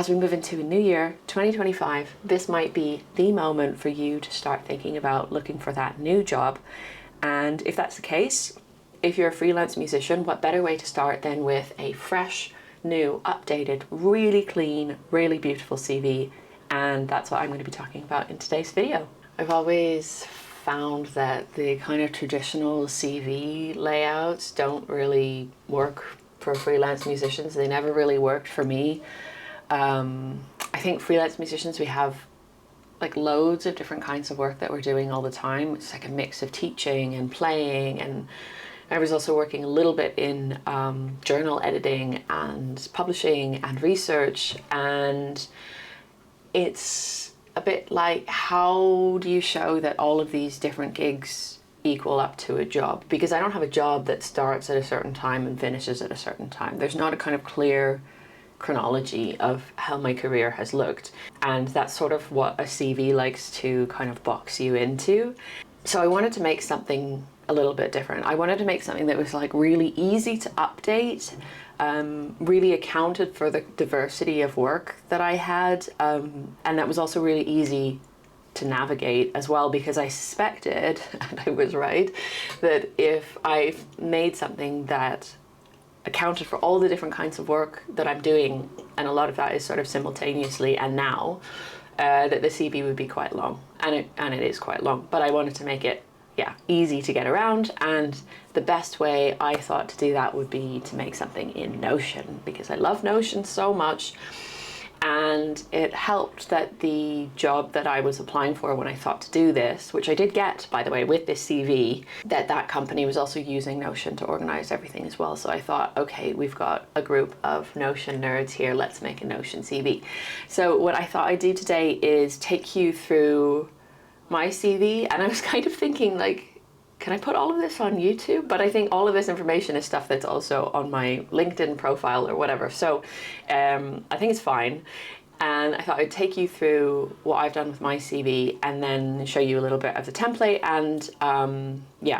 as we move into a new year, 2025, this might be the moment for you to start thinking about looking for that new job. And if that's the case, if you're a freelance musician, what better way to start than with a fresh, new, updated, really clean, really beautiful CV. And that's what I'm going to be talking about in today's video. I've always found that the kind of traditional CV layouts don't really work for freelance musicians. They never really worked for me. I think freelance musicians, we have like loads of different kinds of work that we're doing all the time. It's like a mix of teaching and playing, and I was also working a little bit in journal editing and publishing and research, and it's a bit like, how do you show that all of these different gigs equal up to a job? Because I don't have a job that starts at a certain time and finishes at a certain time. There's not a kind of clear chronology of how my career has looked, and that's sort of what a CV likes to kind of box you into. So I wanted to make something a little bit different. I wanted to make something that was like really easy to update, really accounted for the diversity of work that I had, and that was also really easy to navigate as well, because I suspected, and I was right, that if I made something that accounted for all the different kinds of work that I'm doing, and a lot of that is sort of simultaneously and now, that the CV would be quite long, and it is quite long, but I wanted to make it easy to get around, and the best way I thought to do that would be to make something in Notion, because I love Notion so much. And it helped that the job that I was applying for when I thought to do this, which I did get, by the way, with this CV, that company was also using Notion to organize everything as well. So I thought, okay, we've got a group of Notion nerds here, let's make a Notion CV. So what I thought I'd do today is take you through my CV, and I was kind of thinking, like, can I put all of this on YouTube? But I think all of this information is stuff that's also on my LinkedIn profile or whatever. So I think it's fine. And I thought I'd take you through what I've done with my CV, and then show you a little bit of the template, and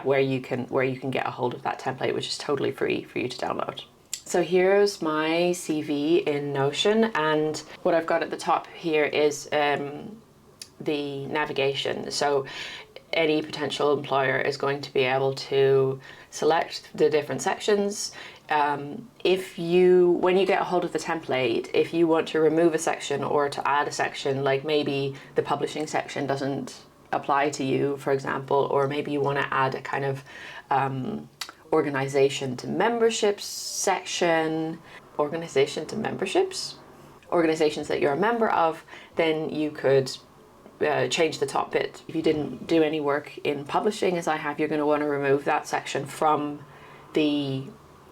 where you can get a hold of that template, which is totally free for you to download. So here's my CV in Notion, and what I've got at the top here is the navigation. So any potential employer is going to be able to select the different sections. When you get a hold of the template, if you want to remove a section or to add a section, like maybe the publishing section doesn't apply to you, for example, or maybe you want to add a kind of organization to memberships section, organizations that you're a member of, then you could change the top bit. If you didn't do any work in publishing, as I have, you're going to want to remove that section from the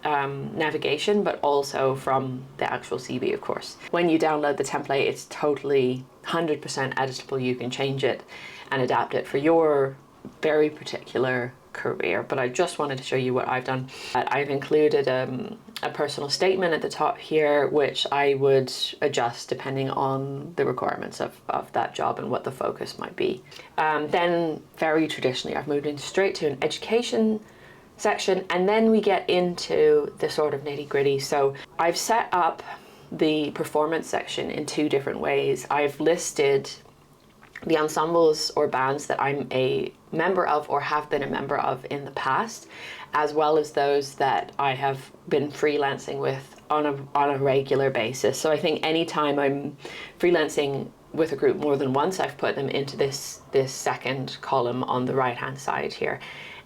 navigation, but also from the actual CV, of course. When you download the template, it's totally 100% editable. You can change it and adapt it for your very particular career, but I just wanted to show you what I've done. I've included a personal statement at the top here, which I would adjust depending on the requirements of that job and what the focus might be. Then very traditionally, I've moved in straight to an education section, and then we get into the sort of nitty-gritty. So I've set up the performance section in two different ways. I've listed the ensembles or bands that I'm a member of or have been a member of in the past, as well as those that I have been freelancing with on a regular basis. So I think anytime I'm freelancing with a group more than once, I've put them into this second column on the right hand side here.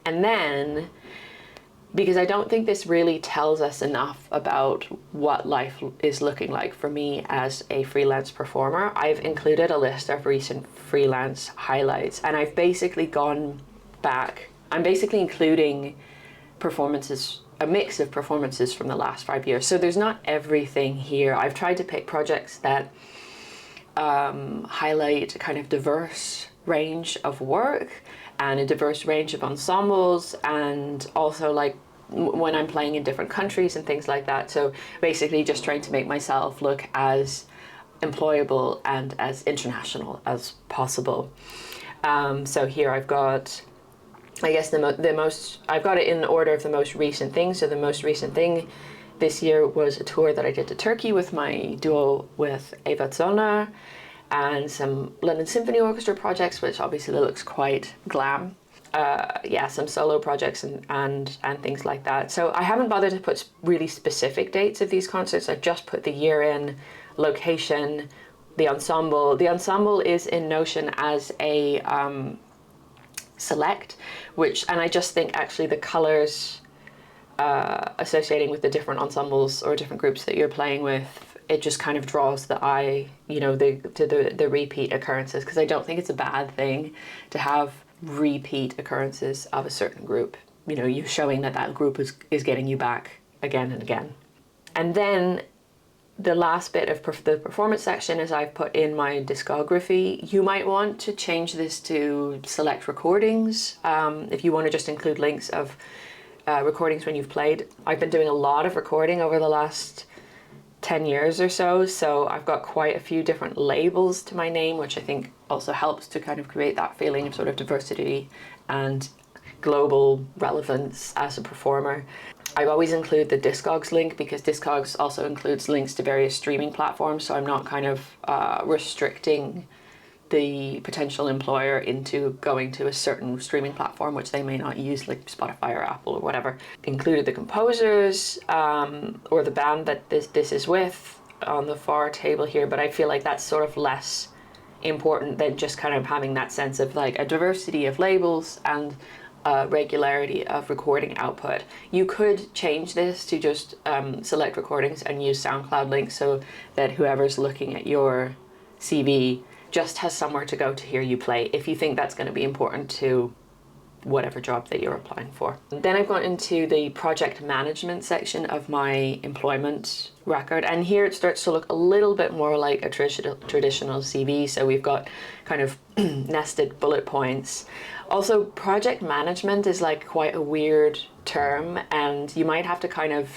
And then, because I don't think this really tells us enough about what life is looking like for me as a freelance performer, I've included a list of recent freelance highlights, and I've basically gone back. I'm basically including performances, a mix of performances from the last 5 years. So there's not everything here. I've tried to pick projects that highlight a kind of diverse range of work and a diverse range of ensembles, and also like when I'm playing in different countries and things like that. So basically just trying to make myself look as employable and as international as possible. So here I've got, I guess I've got it in order of the most recent thing. So the most recent thing this year was a tour that I did to Turkey with my duo with Eva Zollner, and some London Symphony Orchestra projects, which obviously looks quite glam. Yeah, some solo projects and things like that. So I haven't bothered to put really specific dates of these concerts. I've just put the year in, location, the ensemble. The ensemble is in Notion as a select, and I just think actually the colors associating with the different ensembles or different groups that you're playing with, it just kind of draws the eye, you know, to the repeat occurrences, because I don't think it's a bad thing to have repeat occurrences of a certain group. You know, you're showing that group is getting you back again and again. And then the last bit of the performance section is I've put in my discography. You might want to change this to select recordings if you want to just include links of recordings when you've played. I've been doing a lot of recording over the last 10 years or so, so I've got quite a few different labels to my name, which I think also helps to kind of create that feeling of sort of diversity and global relevance as a performer. I always include the Discogs link because Discogs also includes links to various streaming platforms, so I'm not kind of restricting the potential employer into going to a certain streaming platform which they may not use, like Spotify or Apple or whatever. Included the composers or the band that this is with on the far table here, but I feel like that's sort of less important than just kind of having that sense of like a diversity of labels and regularity of recording output. You could change this to just select recordings and use SoundCloud links so that whoever's looking at your CV just has somewhere to go to hear you play, if you think that's going to be important to whatever job that you're applying for. Then I've gone into the project management section of my employment record, and here it starts to look a little bit more like a traditional CV. So we've got kind of nested bullet points. Also, project management is like quite a weird term, and you might have to kind of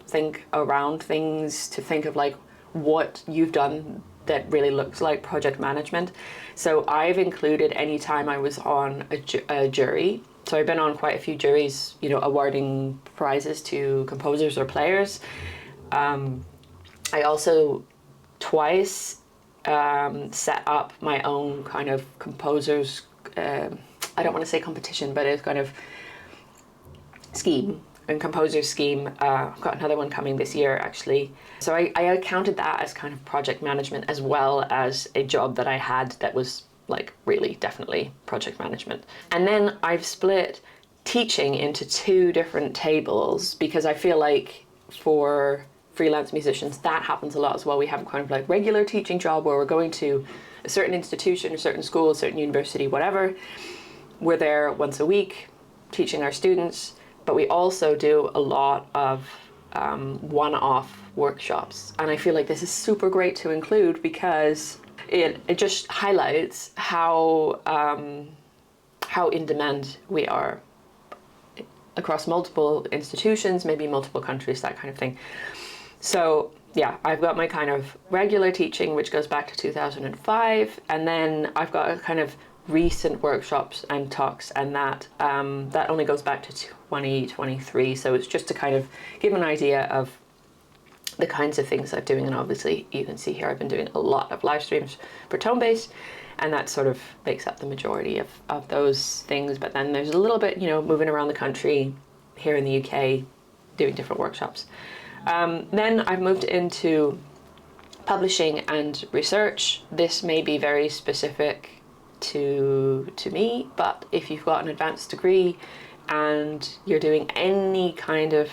think around things to think of like what you've done that really looks like project management. So I've included any time I was on a jury. So I've been on quite a few juries, you know, awarding prizes to composers or players. I also twice set up my own kind of composers, I don't want to say competition, but it's kind of scheme. And composer scheme. I've got another one coming this year actually. So I counted that as kind of project management as well as a job that I had that was like really definitely project management. And then I've split teaching into two different tables because I feel like for freelance musicians that happens a lot as well. We have kind of like regular teaching job where we're going to a certain institution, a certain school, a certain university, whatever. We're there once a week teaching our students. But we also do a lot of one-off workshops. And I feel like this is super great to include because it just highlights how in demand we are across multiple institutions, maybe multiple countries, that kind of thing. So yeah, I've got my kind of regular teaching, which goes back to 2005. And then I've got a kind of recent workshops and talks, and that only goes back to 2023. So it's just to kind of give an idea of the kinds of things I'm doing. And obviously you can see here I've been doing a lot of live streams for Tonebase, and that sort of makes up the majority of those things. But then there's a little bit, you know, moving around the country here in the UK doing different workshops. Then I've moved into publishing and research. This may be very specific to me, but if you've got an advanced degree and you're doing any kind of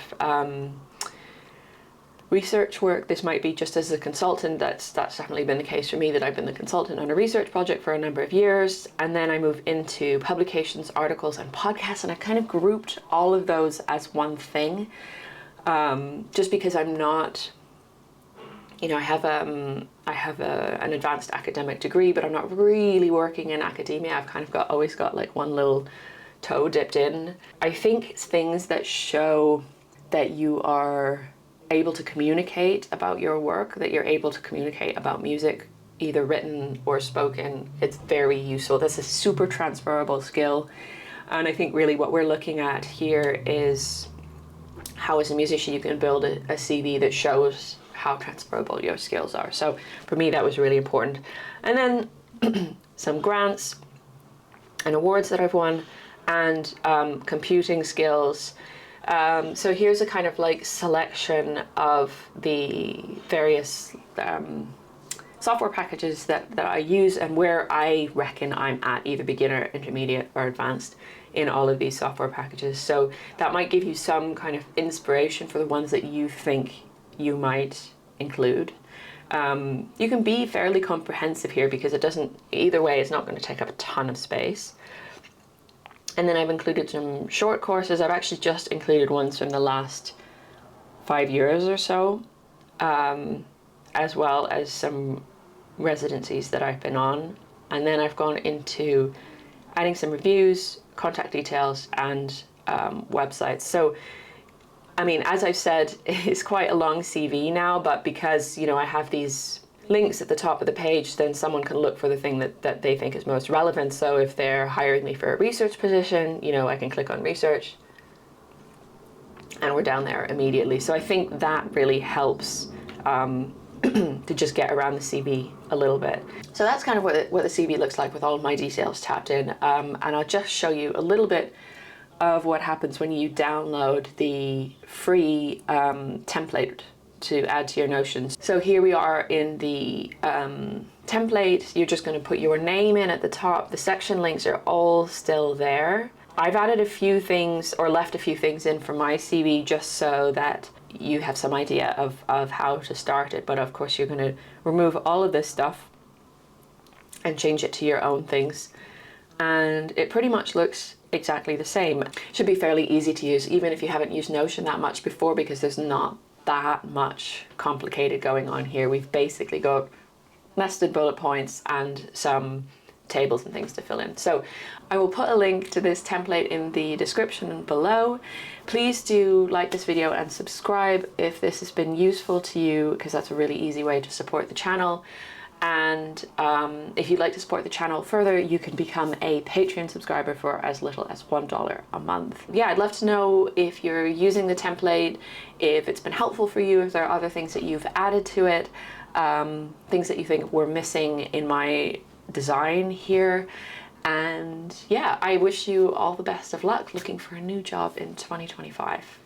research work, this might be just as a consultant. That's definitely been the case for me, that I've been the consultant on a research project for a number of years, and then I move into publications, articles, and podcasts, and I've kind of grouped all of those as one thing, just because I'm not, you know, I have an advanced academic degree, but I'm not really working in academia. I've kind of always got like one little toe dipped in. I think it's things that show that you are able to communicate about your work, that you're able to communicate about music, either written or spoken. It's very useful. That's a super transferable skill. And I think really what we're looking at here is how as a musician you can build a CV that shows how transferable your skills are. So for me that was really important. And then some grants and awards that I've won, and computing skills. So here's a kind of like selection of the various software packages that I use and where I reckon I'm at either beginner, intermediate or advanced in all of these software packages. So that might give you some kind of inspiration for the ones that you think you might include. You can be fairly comprehensive here because it doesn't, either way, it's not going to take up a ton of space. And then I've included some short courses. I've actually just included ones from the last 5 years or so, as well as some residencies that I've been on. And then I've gone into adding some reviews, contact details, and websites. So, I mean, as I've said, it's quite a long CV now, but because, you know, I have these links at the top of the page, then someone can look for the thing that they think is most relevant. So if they're hiring me for a research position, you know, I can click on research and we're down there immediately. So I think that really helps to just get around the CV a little bit. So that's kind of what the CV looks like with all of my details tapped in. And I'll just show you a little bit of what happens when you download the free template to add to your Notions. So here we are in the template. You're just going to put your name in at the top. The section links are all still there. I've added a few things or left a few things in from my CV just so that you have some idea of how to start it. But of course you're going to remove all of this stuff and change it to your own things. And it pretty much looks exactly the same. It should be fairly easy to use even if you haven't used Notion that much before, because there's not that much complicated going on here. We've basically got nested bullet points and some tables and things to fill in. So I will put a link to this template in the description below. Please do like this video and subscribe if this has been useful to you, because that's a really easy way to support the channel. And if you'd like to support the channel further, you can become a Patreon subscriber for as little as $1 a month. Yeah, I'd love to know if you're using the template, if it's been helpful for you, if there are other things that you've added to it, things that you think were missing in my design here. And yeah, I wish you all the best of luck looking for a new job in 2025.